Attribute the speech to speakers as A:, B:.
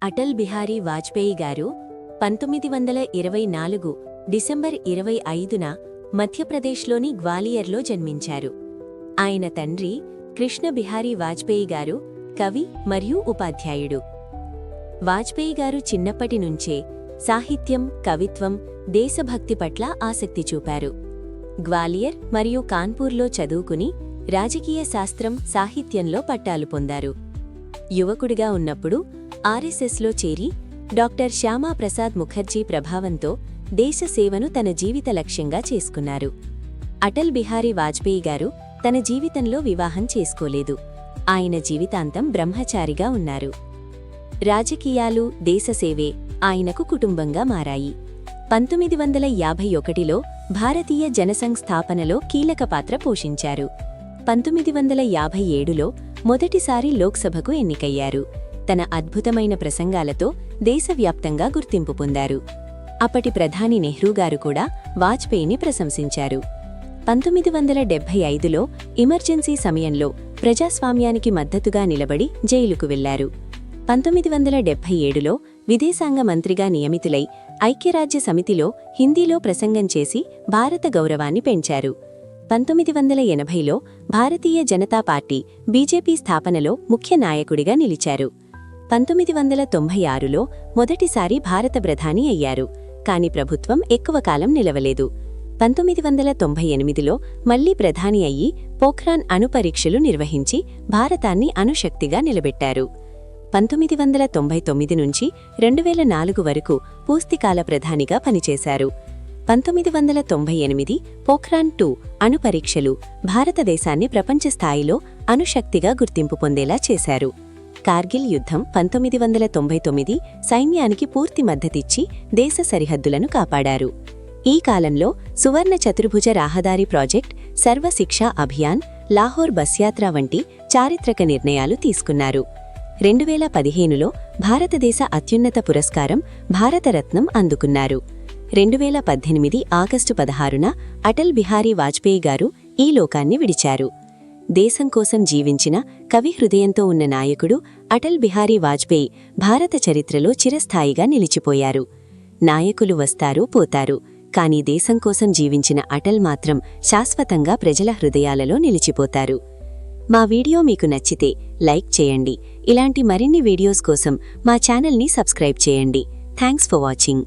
A: అటల్ బిహారీ వాజ్పేయి గారు 1924 డిసెంబర్ 25న మధ్యప్రదేశ్లోని గ్వాలియర్లో జన్మించారు. ఆయన తండ్రి కృష్ణ బిహారీ వాజ్పేయి గారు కవి మరియు ఉపాధ్యాయుడు. వాజ్పేయి గారు చిన్నప్పటి నుంచే సాహిత్యం, కవిత్వం, దేశభక్తి పట్ల ఆసక్తి చూపారు. గ్వాలియర్ మరియు కాన్పూర్లో చదువుకుని రాజకీయ శాస్త్రం, సాహిత్యంలో పట్టాలు పొందారు. యువకుడిగా ఉన్నప్పుడు ఆర్ఎస్ఎస్లో చేరి డాక్టర్ శ్యామాప్రసాద్ ముఖర్జీ ప్రభావంతో దేశ సేవను తన జీవిత లక్ష్యంగా చేసుకున్నారు. అటల్ బిహారీ వాజ్పేయి గారు తన జీవితంలో వివాహం చేసుకోలేదు. ఆయన జీవితాంతం బ్రహ్మచారిగా ఉన్నారు. రాజకీయాలు, దేశసేవే ఆయనకు కుటుంబంగా మారాయి. 1951లో భారతీయ జనసంఘ్ స్థాపనలో కీలక పాత్ర పోషించారు. 1957లో మొదటిసారి లోక్సభకు ఎన్నికయ్యారు. తన అద్భుతమైన ప్రసంగాలతో దేశవ్యాప్తంగా గుర్తింపు పొందారు. అప్పటి ప్రధాని నెహ్రూగారు కూడా వాజ్పేయిని ప్రశంసించారు. 1975లో ఎమర్జెన్సీ సమయంలో ప్రజాస్వామ్యానికి మద్దతుగా నిలబడి జైలుకు వెళ్లారు. 1977లో విదేశాంగ మంత్రిగా నియమితులై ఐక్యరాజ్య సమితిలో హిందీలో ప్రసంగం చేసి భారత గౌరవాన్ని పెంచారు. 1980లో భారతీయ జనతా పార్టీ బీజేపీ స్థాపనలో ముఖ్య నాయకుడిగా నిలిచారు. 1996లో మొదటిసారి భారత ప్రధాని అయ్యారు. కాని ప్రభుత్వం ఎక్కువ కాలం నిలవలేదు. 1998లో మళ్లీ ప్రధాని అయ్యి పోఖ్రాన్ అణు పరీక్షలు నిర్వహించి భారతాన్ని అణుశక్తిగా నిలబెట్టారు. 1999 నుంచి 2004 వరకు పూర్తికాల ప్రధానిగా పనిచేశారు. 1998 పోఖ్రాన్ 2 అణు పరీక్షలు భారతదేశాన్ని ప్రపంచ స్థాయిలో అణుశక్తిగా గుర్తింపు పొందేలా చేశారు. కార్గిల్ యుద్ధం 1999 సైన్యానికి పూర్తి మద్దతిచ్చి దేశ సరిహద్దులను కాపాడారు. ఈ కాలంలో సువర్ణ చతుర్భుజ రహదారి ప్రాజెక్ట్, సర్వశిక్షా అభియాన్, లాహోర్ బస్యాత్ర వంటి చారిత్రక నిర్ణయాలు తీసుకున్నారు. 2015లో భారతదేశ అత్యున్నత పురస్కారం భారతరత్నం అందుకున్నారు. 2018 ఆగస్టు 16న అటల్ బిహారీ వాజ్పేయి గారు ఈ లోకాన్ని విడిచారు. దేశం కోసం జీవించిన కవి హృదయంతో ఉన్న నాయకుడు అటల్ బిహారీ వాజ్పేయి భారత చరిత్రలో చిరస్థాయిగా నిలిచిపోయారు. నాయకులు వస్తారు, పోతారు, కానీ దేశం కోసం జీవించిన అటల్ మాత్రం శాశ్వతంగా ప్రజల హృదయాలలో నిలిచిపోతారు. మా వీడియో మీకు నచ్చితే లైక్ చేయండి. ఇలాంటి మరిన్ని వీడియోస్ కోసం మా ఛానల్ని సబ్స్క్రైబ్ చేయండి. Thanks for watching.